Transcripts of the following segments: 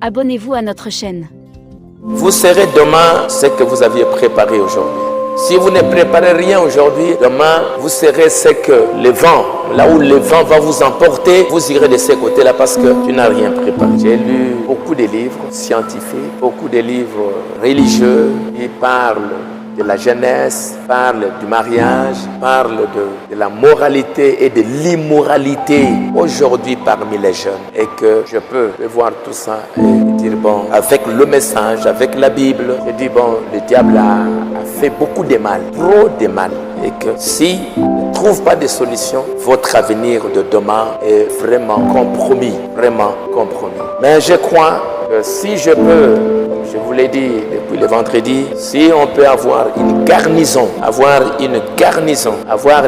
Abonnez-vous à notre chaîne. Vous serez demain ce que vous aviez préparé aujourd'hui. Si vous ne préparez rien aujourd'hui, demain, vous serez ce que le vent, là où le vent va vous emporter, vous irez de ce côté-là parce que tu n'as rien préparé. J'ai lu beaucoup de livres scientifiques, beaucoup de livres religieux qui parlent de la jeunesse, parlent du mariage, parlent de la moralité et de l'immoralité aujourd'hui parmi les jeunes. Et que je peux voir tout ça et dire, bon, avec le message, avec la Bible, je dis, bon, le diable a fait beaucoup de mal, trop de mal. Et que si ne trouve pas de solution, votre avenir de demain est vraiment compromis, vraiment compromis. Mais je crois que si je peux, je vous l'ai dit depuis le vendredi, si on peut avoir une garnison, avoir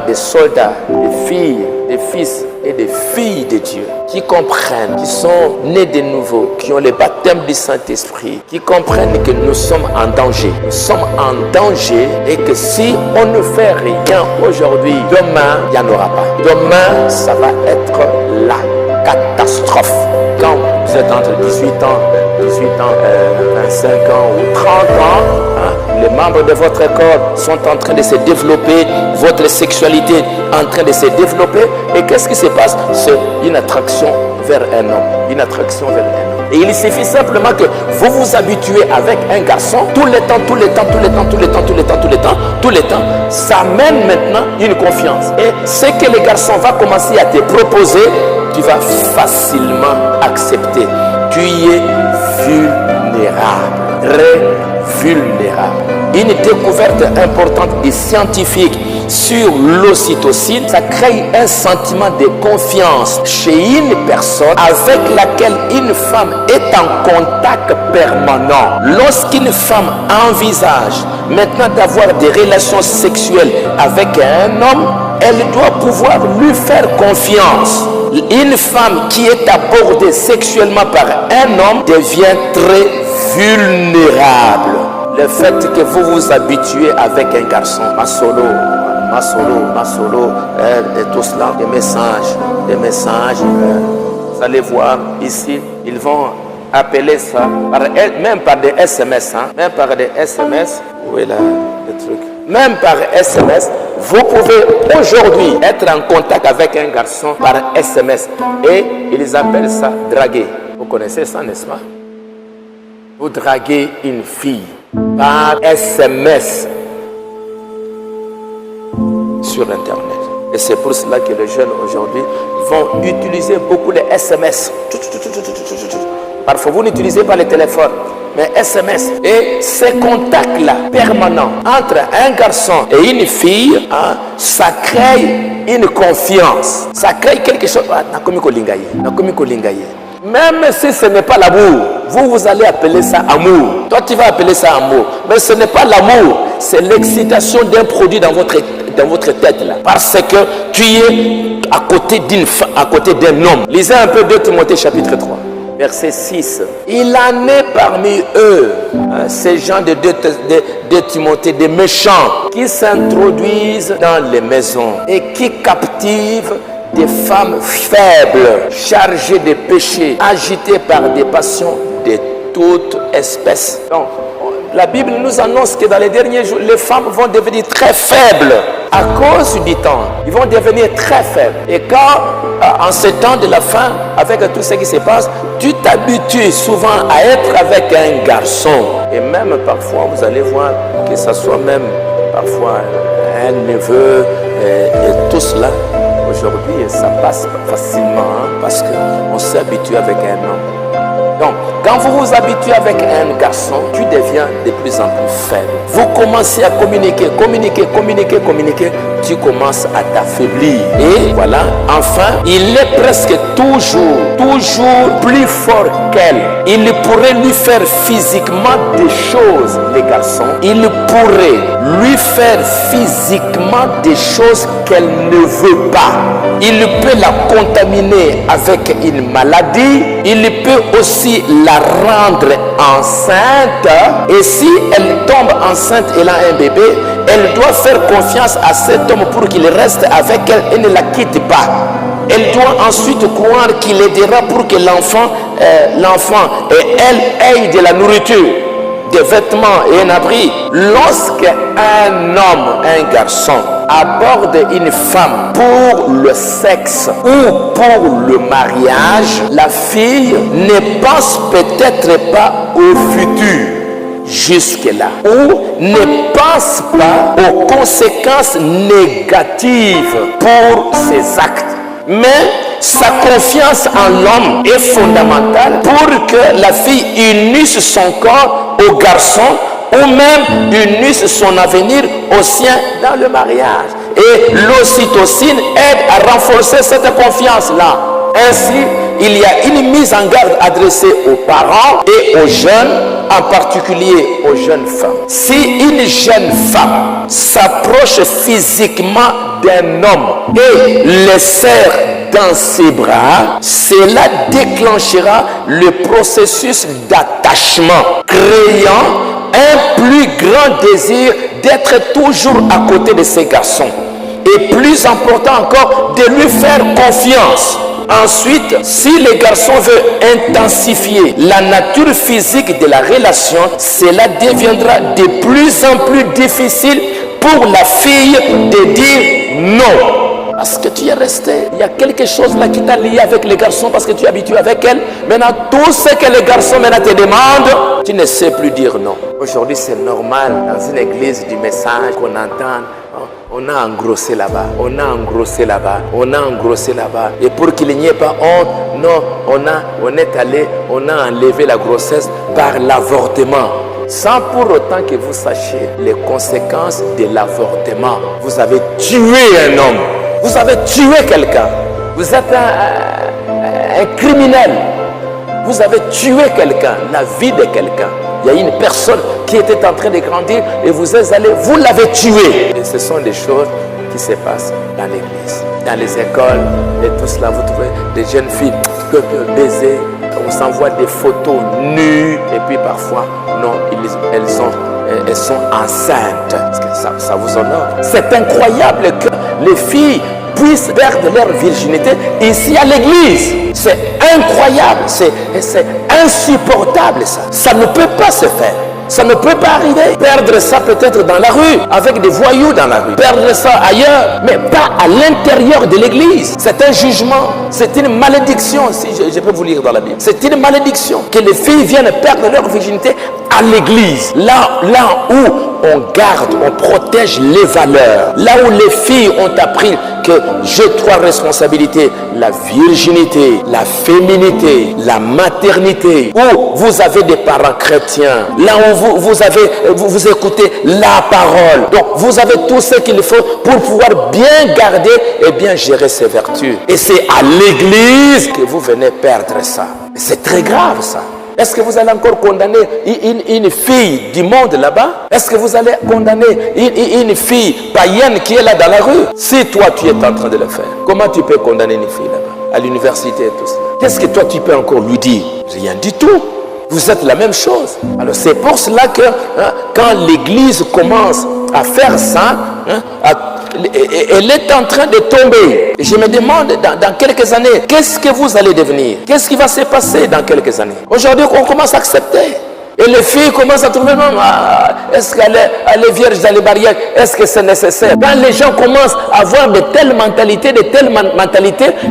des soldats, des filles, des fils et des filles de Dieu qui comprennent, qui sont nés de nouveau, qui ont le baptême du Saint-Esprit, qui comprennent que nous sommes en danger. Nous sommes en danger et que si on ne fait rien aujourd'hui, demain, il n'y en aura pas. Demain, ça va être la catastrophe. Quand vous êtes entre 18 ans, 25 ans ou 30 ans, les membres de votre corps sont en train de se développer, votre sexualité est en train de se développer. Et qu'est-ce qui se passe? C'est une attraction vers un homme. Et il suffit simplement que vous vous habituez avec un garçon tout le temps. Ça amène maintenant une confiance. Et ce que le garçon va commencer à te proposer, tu vas facilement accepter. Tu y es vulnérable, très vulnérable. Une découverte importante des scientifiques sur l'ocytocine, ça crée un sentiment de confiance chez une personne avec laquelle une femme est en contact permanent. Lorsqu'une femme envisage maintenant d'avoir des relations sexuelles avec un homme, elle doit pouvoir lui faire confiance. Une femme qui est abordée sexuellement par un homme devient très vulnérable. Le fait que vous vous habituez avec un garçon, ma solo, et tout cela, des messages, vous allez voir ici, ils vont appeler ça, même par des SMS, où est là le truc? Même par SMS, vous pouvez aujourd'hui être en contact avec un garçon par SMS et ils appellent ça draguer. Vous connaissez ça, n'est-ce pas? Vous draguez une fille par SMS sur Internet. Et c'est pour cela que les jeunes aujourd'hui vont utiliser beaucoup les SMS. Parfois, vous n'utilisez pas le téléphone, mais SMS. Et ces contacts-là, permanents, entre un garçon et une fille, ça crée une confiance. Ça crée quelque chose. Même si ce n'est pas l'amour, vous allez appeler ça amour. Toi, tu vas appeler ça amour. Mais ce n'est pas l'amour, c'est l'excitation d'un produit dans votre tête là. Parce que tu es à côté d'un homme. Lisez un peu 2 Timothée chapitre 3. Verset 6. Il en est parmi eux, ces gens de 2 Timothée, des méchants, qui s'introduisent dans les maisons et qui captivent des femmes faibles, chargées de péchés, agitées par des passions de toute espèce. Donc, la Bible nous annonce que dans les derniers jours, les femmes vont devenir très faibles à cause du temps. Ils vont devenir très faibles. Et quand, en ce temps de la fin, avec tout ce qui se passe, tu t'habitues souvent à être avec un garçon. Et même parfois, vous allez voir que ce soit même parfois un neveu et tout cela. Aujourd'hui, ça passe facilement parce qu'on s'est habitué avec un homme. Donc, quand vous vous habituez avec un garçon, tu deviens de plus en plus faible. Vous commencez à communiquer, tu commences à t'affaiblir. Et voilà, enfin, il est presque toujours plus fort qu'elle. Il pourrait lui faire physiquement des choses, les garçons. Il pourrait lui faire physiquement des choses qu'elle ne veut pas. Il peut la contaminer avec une maladie. Il peut aussi la rendre enceinte. Et si elle tombe enceinte, elle a un bébé, elle doit faire confiance à cet homme pour qu'il reste avec elle et ne la quitte pas. elle doit ensuite croire qu'il aidera pour que l'enfant et elle aient de la nourriture, des vêtements et un abri. Lorsque un homme, un garçon, aborde une femme pour le sexe ou pour le mariage, la fille ne pense peut-être pas au futur jusque-là, ou ne pense pas aux conséquences négatives pour ses actes. Mais sa confiance en l'homme est fondamentale pour que la fille unisse son corps au garçon ou même unisse son avenir au sien dans le mariage. Et l'ocytocine aide à renforcer cette confiance-là. Ainsi, il y a une mise en garde adressée aux parents et aux jeunes, en particulier aux jeunes femmes. Si une jeune femme s'approche physiquement d'un homme et le serre dans ses bras, cela déclenchera le processus d'attachement, créant un plus grand désir d'être toujours à côté de ces garçons. Et plus important encore, de lui faire confiance. Ensuite, si le garçon veut intensifier la nature physique de la relation, cela deviendra de plus en plus difficile pour la fille de dire non. Parce que tu es resté, il y a quelque chose là qui t'a lié avec les garçons parce que tu es habitué avec elle. Maintenant, tout ce que les garçons maintenant te demandent, tu ne sais plus dire non. Aujourd'hui, c'est normal dans une église du message qu'on entend. On a engrossé là-bas, on a engrossé là-bas, on a engrossé là-bas. Et pour qu'il n'y ait pas honte, non, on est allé, on a enlevé la grossesse par l'avortement. Sans pour autant que vous sachiez les conséquences de l'avortement. Vous avez tué un homme, vous avez tué quelqu'un, vous êtes un criminel, vous avez tué quelqu'un, la vie de quelqu'un. Il y a une personne qui était en train de grandir et vous êtes allé, vous l'avez tué. Et ce sont des choses qui se passent dans l'église, dans les écoles et tout cela. Vous trouvez des jeunes filles qui peuvent baiser, on s'envoie des photos nues et puis parfois, non, elles sont enceintes. Parce que ça vous honore. C'est incroyable que les filles puissent perdre leur virginité ici à l'église. C'est incroyable, c'est insupportable ça. Ça ne peut pas se faire. Ça ne peut pas arriver. Perdre ça peut-être dans la rue, avec des voyous dans la rue. Perdre ça ailleurs, mais pas à l'intérieur de l'église. C'est un jugement, c'est une malédiction, si je peux vous lire dans la Bible. C'est une malédiction que les filles viennent perdre leur virginité à l'église. Là où on garde, on protège les valeurs. Là où les filles ont appris que j'ai 3 responsabilités. La virginité, la féminité, la maternité. Où vous avez des parents chrétiens. Là où vous écoutez la parole. Donc vous avez tout ce qu'il faut pour pouvoir bien garder et bien gérer ces vertus. Et c'est à l'église que vous venez perdre ça. C'est très grave ça. Est-ce que vous allez encore condamner une fille du monde là-bas? Est-ce que vous allez condamner une fille païenne qui est là dans la rue? Si toi tu es en train de le faire, comment tu peux condamner une fille là-bas, à l'université et tout ça? Qu'est-ce que toi tu peux encore lui dire? Rien du tout. Vous êtes la même chose. Alors c'est pour cela que quand l'église commence à faire ça, elle est en train de tomber. Je me demande dans quelques années, qu'est-ce que vous allez devenir? Qu'est-ce qui va se passer dans quelques années? Aujourd'hui, on commence à accepter. Et les filles commencent à trouver, est-ce qu'elle est vierge dans les barrières? Est-ce que c'est nécessaire? Quand les gens commencent à avoir de telles mentalités,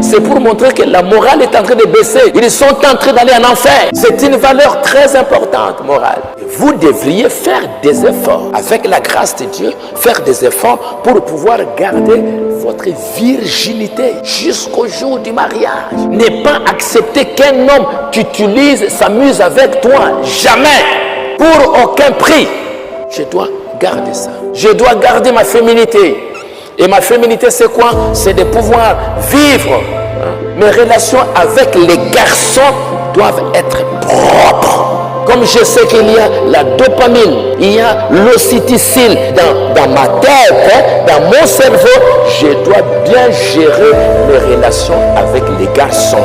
c'est pour montrer que la morale est en train de baisser. Ils sont en train d'aller en enfer. C'est une valeur très importante, morale. Et vous devriez faire des efforts, avec la grâce de Dieu, faire des efforts pour pouvoir garder votre virginité jusqu'au jour du mariage. Ne pas accepter qu'un homme t'utilise, s'amuse avec toi. Jamais. Pour aucun prix. Je dois garder ça. Je dois garder ma féminité. Et ma féminité, c'est quoi? C'est de pouvoir vivre. Mes relations avec les garçons doivent être propres. Comme je sais qu'il y a la dopamine, il y a l'ocytocine dans ma tête, dans mon cerveau, je dois bien gérer mes relations avec les garçons.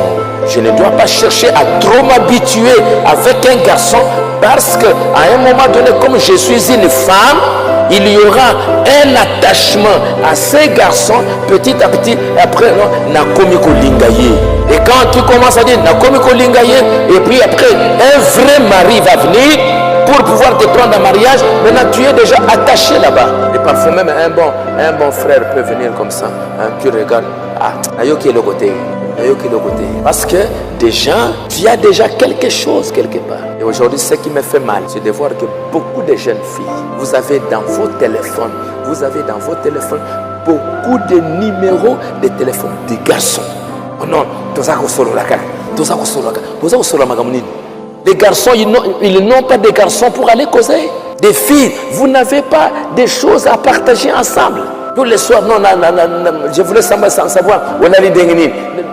Je ne dois pas chercher à trop m'habituer avec un garçon parce qu'à un moment donné, comme je suis une femme, il y aura un attachement à ces garçons petit à petit. Et après, non, Nakomi Kolingaye. Et quand tu commences à dire Nakomi Kolingaye, et puis après, un vrai mari va venir pour pouvoir te prendre en mariage. Maintenant, tu es déjà attaché là-bas. Et parfois même un bon frère peut venir comme ça. Hein, tu regardes, Ayoki est le côté. Parce que déjà, tu as déjà quelque chose quelque part. Et aujourd'hui, ce qui me fait mal, c'est de voir que beaucoup de jeunes filles, vous avez dans vos téléphones, beaucoup de numéros de téléphone des garçons. Oh non, les garçons, ils n'ont pas de garçons pour aller causer. Des filles, vous n'avez pas des choses à partager ensemble. Tous les soirs, non, je voulais savoir.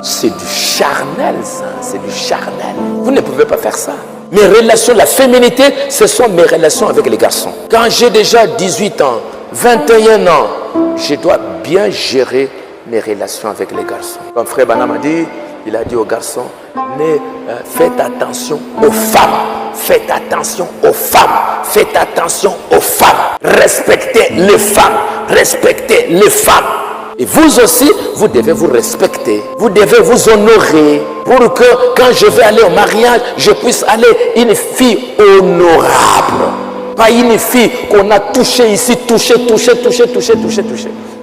C'est du charnel, ça. C'est du charnel. Vous ne pouvez pas faire ça. Mes relations, la féminité, ce sont mes relations avec les garçons. Quand j'ai déjà 18 ans, 21 ans, je dois bien gérer mes relations avec les garçons. Comme frère Bana m'a dit, il a dit aux garçons, faites attention aux femmes. Faites attention aux femmes. Faites attention aux femmes. Respectez les femmes. Respectez les femmes. Et vous aussi, vous devez vous respecter. Vous devez vous honorer pour que quand je vais aller au mariage, je puisse aller une fille honorable. Pas une fille qu'on a touchée ici, touchée.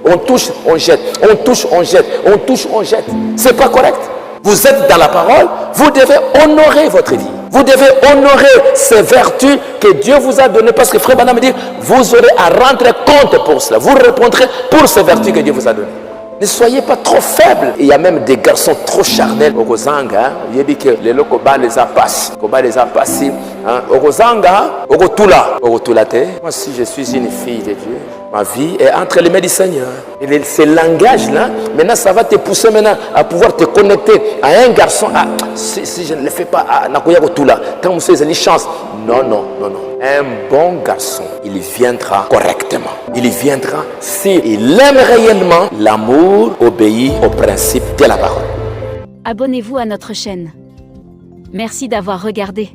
On touche, on jette. On touche, on jette. On touche, on jette. C'est pas correct. Vous êtes dans la parole, vous devez honorer votre vie. Vous devez honorer ces vertus que Dieu vous a données. Parce que frère Bana me dit, vous aurez à rendre compte pour cela. Vous répondrez pour ces vertus que Dieu vous a données. Ne soyez pas trop faibles. Il y a même des garçons trop charnels. Au Rosanga, il dit que les Lokoba les a passés. Au Rosanga, au Rotula. Moi, si je suis une fille de Dieu, ma vie est entre les mains du Seigneur. Et ce langage-là, maintenant, ça va te pousser maintenant à pouvoir te connecter à un garçon. Si je ne le fais pas, Nakoya Rotula, quand vous avez une chance. Non. Un bon garçon, il viendra correctement. Il viendra s'il aime réellement. L'amour obéit au principe de la parole. Abonnez-vous à notre chaîne. Merci d'avoir regardé.